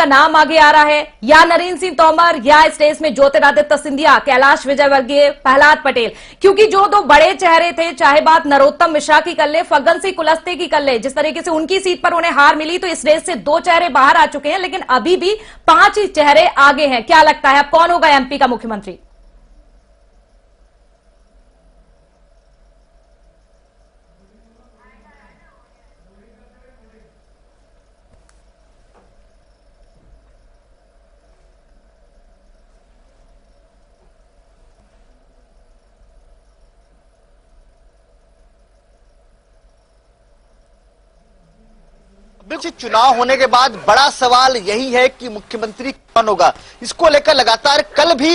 का नाम आगे आ रहा है, या नरेंद्र सिंह तोमर, या इस रेस में ज्योतिरादित्य सिंधिया, कैलाश विजयवर्गीय, प्रहलाद पटेल। क्योंकि जो दो बड़े चेहरे थे, चाहे बात नरोत्तम मिश्रा की कर ले, फग्गन सिंह कुलस्ते की कर ले, जिस तरीके से उनकी सीट पर उन्हें हार मिली, तो इस रेस से दो चेहरे बाहर आ चुके हैं, लेकिन अभी भी 5 ही चेहरे आगे हैं। क्या लगता है अब कौन होगा एमपी का मुख्यमंत्री? चुनाव होने के बाद बड़ा सवाल यही है कि मुख्यमंत्री कौन होगा। इसको लेकर लगातार कल भी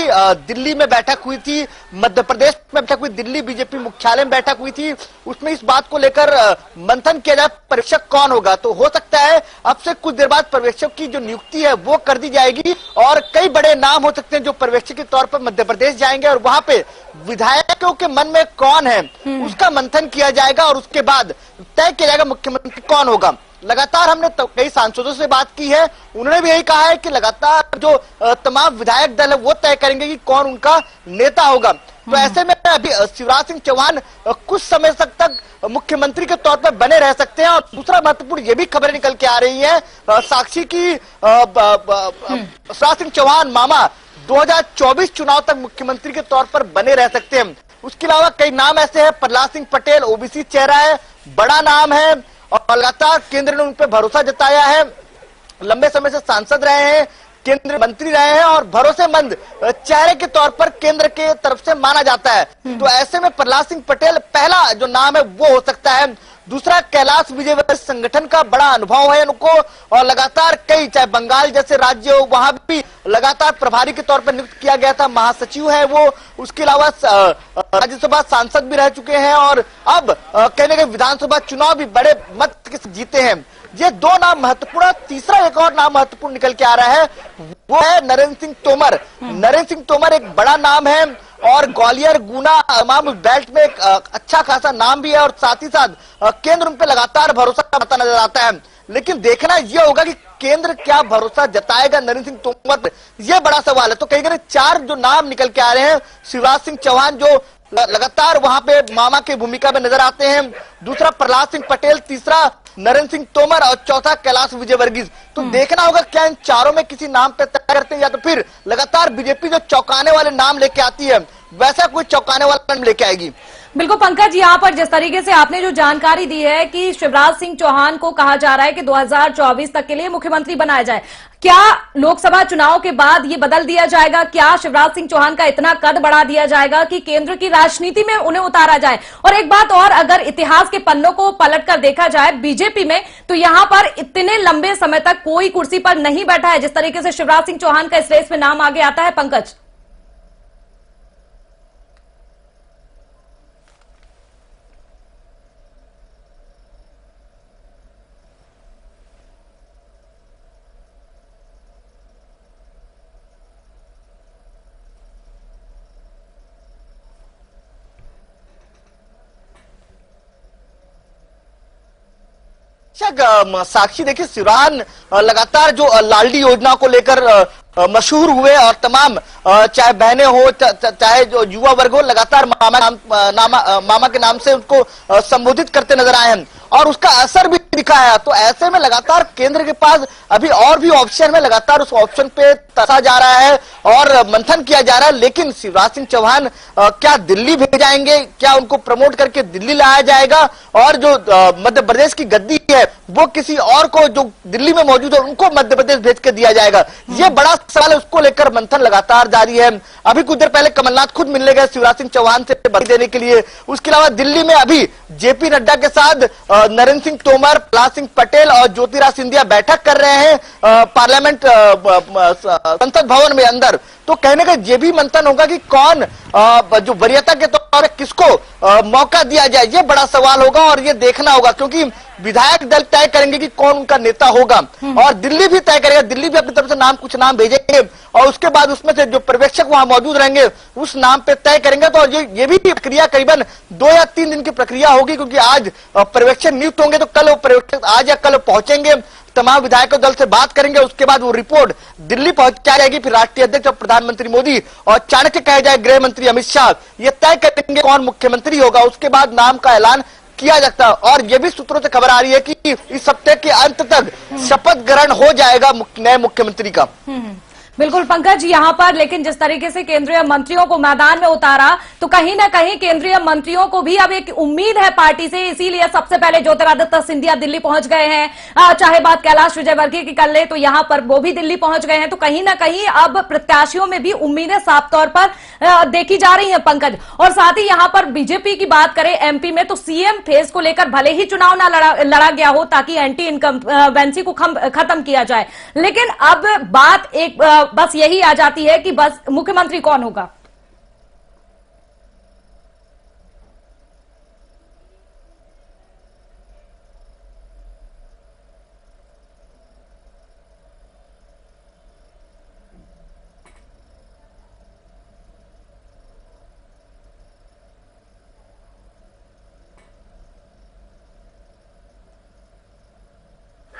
दिल्ली में बैठक हुई थी, मध्य प्रदेश में बैठक हुई, दिल्ली बीजेपी मुख्यालय में बैठक हुई थी। उसमें इस बात को लेकर मंथन किया जाए पर्यवेक्षक कौन होगा। तो हो सकता है अब से कुछ देर बाद पर्यवेक्षक की जो नियुक्ति है वो कर दी जाएगी और कई बड़े नाम हो सकते हैं जो पर्यवेक्षक के तौर पर मध्य प्रदेश जाएंगे और वहां पे विधायकों के मन में कौन है उसका मंथन किया जाएगा और उसके बाद तय किया जाएगा मुख्यमंत्री कौन होगा। लगातार हमने कई सांसदों से बात की है, उन्होंने भी यही कहा है कि लगातार जो तमाम विधायक दल है वो तय करेंगे कि कौन उनका नेता होगा। तो ऐसे में अभी शिवराज सिंह चौहान कुछ समय तक मुख्यमंत्री के तौर पर बने रह सकते हैं। और दूसरा महत्वपूर्ण ये भी खबरें निकल के आ रही है साक्षी की शिवराज सिंह चौहान मामा 2024 चुनाव तक मुख्यमंत्री के तौर पर बने रह सकते हैं। उसके अलावा कई नाम ऐसे हैं, प्रहलाद सिंह पटेल ओबीसी चेहरा है, बड़ा नाम है और लगातार केंद्र ने उन पर भरोसा जताया है, लंबे समय से सांसद रहे हैं, केंद्रीय मंत्री रहे हैं और भरोसेमंद चेहरे के तौर पर केंद्र के तरफ से माना जाता है। तो ऐसे में प्रहलाद सिंह पटेल पहला जो नाम है वो हो सकता है। दूसरा कैलाश विजयवर्गीय, संगठन का बड़ा अनुभव है उनको और लगातार कई चाहे बंगाल जैसे राज्य हो वहां भी लगातार प्रभारी के तौर पर नियुक्त किया गया था, महासचिव है वो। उसके अलावा राज्यसभा सांसद भी रह चुके हैं और अब कहने के विधानसभा चुनाव भी बड़े मत के जीते हैं। ये दो नाम महत्वपूर्ण। तीसरा एक और नाम महत्वपूर्ण निकल के आ रहा है वो है नरेंद्र सिंह तोमर। नरेंद्र सिंह तोमर एक बड़ा नाम है और ग्वालियर गुना तमाम बेल्ट में एक अच्छा खासा नाम भी है और साथ ही साथ केंद्र उन पे लगातार भरोसा करता नजर आता है। लेकिन देखना यह होगा कि केंद्र क्या भरोसा जताएगा नरेंद्र सिंह तोमर पर, यह बड़ा सवाल है। तो कहीं चार जो नाम निकल के आ रहे हैं, शिवराज सिंह चौहान जो लगातार वहां पे मामा की भूमिका में नजर आते हैं, दूसरा प्रहलाद सिंह पटेल, तीसरा नरेंद्र सिंह तोमर और चौथा कैलाश विजयवर्गीय। तो देखना होगा क्या इन चारों में किसी नाम पे तय करते हैं या तो फिर लगातार बीजेपी जो चौंकाने वाले नाम लेके आती है वैसा कोई चौंकाने वाला नाम लेके आएगी। बिल्कुल पंकज, यहाँ पर जिस तरीके से आपने जो जानकारी दी है कि शिवराज सिंह चौहान को कहा जा रहा है कि 2024 तक के लिए मुख्यमंत्री बनाया जाए, क्या लोकसभा चुनाव के बाद ये बदल दिया जाएगा? क्या शिवराज सिंह चौहान का इतना कद बढ़ा दिया जाएगा कि केंद्र की राजनीति में उन्हें उतारा जाए? और एक बात और, अगर इतिहास के पन्नों को पलटकर देखा जाए बीजेपी में, तो यहां पर इतने लंबे समय तक कोई कुर्सी पर नहीं बैठा है जिस तरीके से शिवराज सिंह चौहान का इस रेस में नाम आगे आता है। पंकज, साक्षी देखिए, शिवराज लगातार जो लालडी योजना को लेकर मशहूर हुए और तमाम चाहे बहनें हो चाहे जो युवा वर्ग हो लगातार मामा के नाम से उनको संबोधित करते नजर आए हैं और उसका असर भी दिखा है। तो ऐसे में लगातार केंद्र के पास अभी और भी ऑप्शन में लगातार उस ऑप्शन पे तसा जा रहा है और मंथन किया जा रहा है। लेकिन शिवराज सिंह चौहान क्या दिल्ली भेजाएंगे, क्या उनको प्रमोट करके दिल्ली लाया जाएगा और जो मध्य प्रदेश की गद्दी है वो किसी और को जो दिल्ली में मौजूद है उनको मध्य प्रदेश भेज के दिया जाएगा? ये बड़ा सवाल है, उसको लेकर मंथन लगातार जारी है। अभी कुछ देर पहले कमलनाथ खुद मिलने गए शिवराज सिंह चौहान से बधाई देने के लिए। उसके अलावा दिल्ली में अभी जेपी नड्डा के साथ नरेंद्र सिंह तोमर, प्रहलाद सिंह पटेल और ज्योतिरादित्य सिंधिया बैठक कर रहे हैं पार्लियामेंट संसद भवन में अंदर। तो कहने का ये भी मंथन होगा कि कौन जो वरीयता के तौर पर किसको मौका दिया जाए, ये बड़ा सवाल होगा और ये देखना होगा क्योंकि विधायक दल तय करेंगे कि कौन उनका नेता होगा और दिल्ली भी तय करेगा। दिल्ली भी अपनी तरफ से कुछ नाम भेजेंगे और उसके बाद उसमें से जो पर्यवेक्षक वहां मौजूद रहेंगे उस नाम पे तय करेंगे। तो ये भी प्रक्रिया करीबन 2 या 3 दिन की प्रक्रिया होगी क्योंकि आज पर्यवेक्षक नियुक्त होंगे तो कल वो पर्यवेक्षक आज या कल पहुंचेंगे, तमाम विधायकों दल से बात करेंगे, उसके बाद वो रिपोर्ट दिल्ली पहुंचाई जाएगी, फिर राष्ट्रीय अध्यक्ष और प्रधानमंत्री मोदी और चाणक्य कहे जाए गृह मंत्री अमित शाह ये तय करेंगे कौन मुख्यमंत्री होगा। उसके बाद नाम का ऐलान किया जाता है और ये भी सूत्रों से खबर आ रही है कि इस हफ्ते के अंत तक शपथ ग्रहण हो जाएगा नए मुख्यमंत्री का। बिल्कुल पंकज, यहाँ पर लेकिन जिस तरीके से केंद्रीय मंत्रियों को मैदान में उतारा तो कहीं ना कहीं केंद्रीय मंत्रियों को भी अब एक उम्मीद है पार्टी से, इसीलिए सबसे पहले ज्योतिरादित्य सिंधिया दिल्ली पहुंच गए हैं। चाहे बात कैलाश विजयवर्गीय की कर ले तो यहाँ पर वो भी दिल्ली पहुंच गए हैं, तो कहीं ना कहीं अब प्रत्याशियों में भी उम्मीदें साफ तौर पर देखी जा रही है पंकज। और साथ ही यहाँ पर बीजेपी की बात करें एमपी में तो सीएम फेज को लेकर भले ही चुनाव ना लड़ा गया हो ताकि एंटी इनकम्बेंसी को खत्म किया जाए, लेकिन अब बात एक बस यही आ जाती है कि बस मुख्यमंत्री कौन होगा।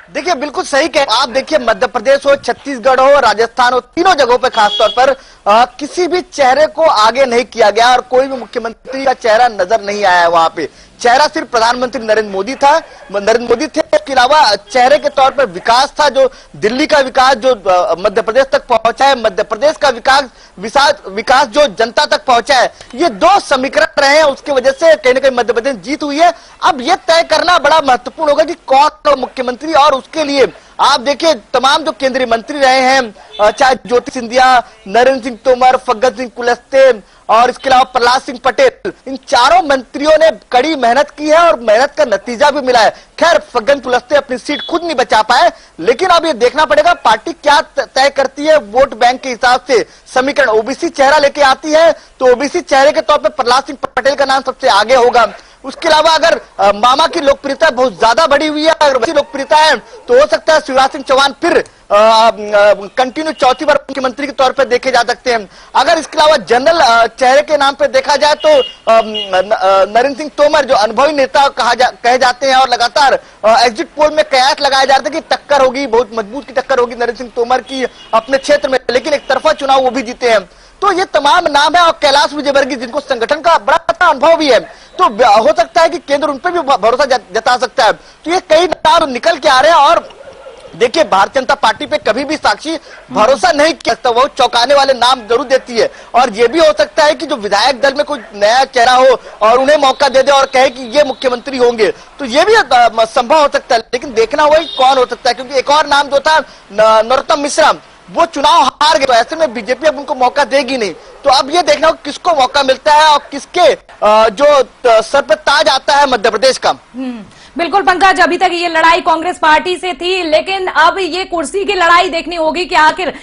देखिए बिल्कुल सही कह आप। देखिए मध्य प्रदेश हो, छत्तीसगढ़ हो, राजस्थान हो, तीनों जगहों पर खासतौर पर किसी भी चेहरे को आगे नहीं किया गया और कोई भी मुख्यमंत्री का चेहरा नजर नहीं आया है। वहां पे चेहरा सिर्फ प्रधानमंत्री नरेंद्र मोदी थे। इसके अलावा चेहरे के तौर पर विकास था, जो दिल्ली का विकास जो मध्य प्रदेश तक पहुंचा है, मध्य प्रदेश का विकास जो जनता तक पहुंचा है, ये दो समीकरण रहे हैं। उसकी वजह से कहीं ना कहीं मध्य प्रदेश जीत हुई है। अब यह तय करना बड़ा महत्वपूर्ण होगा कि कौन मुख्यमंत्री, और उसके लिए आप देखिए तमाम जो केंद्रीय मंत्री रहे हैं, चाहे ज्योति सिंधिया, नरेंद्र सिंह तोमर, फग्गन सिंह कुलस्ते और इसके अलावा प्रहलाद सिंह पटेल, इन चारों मंत्रियों ने कड़ी मेहनत की है और मेहनत का नतीजा भी मिला है। खैर फग्गन कुलस्ते अपनी सीट खुद नहीं बचा पाए, लेकिन अब ये देखना पड़ेगा पार्टी क्या तय करती है। वोट बैंक के हिसाब से समीकरण ओबीसी चेहरा लेके आती है तो ओबीसी चेहरे के तौर पर प्रहलाद सिंह पटेल का नाम सबसे आगे होगा। उसके अलावा अगर मामा की लोकप्रियता बहुत ज्यादा बढ़ी हुई है, अगर वैसी लोकप्रियता है तो हो सकता है शिवराज सिंह चौहान फिर कंटिन्यू चौथी बार मुख्यमंत्री के तौर पर देखे जा सकते हैं। अगर इसके अलावा जनरल चेहरे के नाम पे देखा जाए तो नरेंद्र सिंह तोमर जो अनुभवी नेता कहे जाते हैं और लगातार एग्जिट पोल में कयास लगाया जा रहा था कि टक्कर होगी, बहुत मजबूत की टक्कर होगी नरेंद्र सिंह तोमर की अपने क्षेत्र में, लेकिन एक तरफा चुनाव वो भी जीते हैं। तो ये तमाम नाम है और कैलाश विजयवर्गीय जिनको संगठन का बड़ा अनुभव भी है, तो हो सकता है कि केंद्र उन पर भी भरोसा जता सकता है। तो ये कई नाम निकल के आ रहे हैं और देखिए भारतीय जनता पार्टी पे कभी भी साक्षी भरोसा नहीं किया सकता, वो चौंकाने वाले नाम जरूर देती है। और ये भी हो सकता है कि जो विधायक दल में कोई नया चेहरा हो और उन्हें मौका दे दे और कहे कि ये मुख्यमंत्री होंगे, तो ये भी संभव हो सकता है। लेकिन देखना होगा कौन हो सकता है, क्योंकि एक और नाम जो था नरोत्तम मिश्रा, वो चुनाव हार गए, तो ऐसे में बीजेपी अब उनको मौका देगी नहीं। तो अब ये देखना होगा किसको मौका मिलता है और किसके जो सर पर ताज आता है मध्य प्रदेश का। बिल्कुल पंकज, अभी तक ये लड़ाई कांग्रेस पार्टी से थी, लेकिन अब ये कुर्सी की लड़ाई देखनी होगी कि आखिर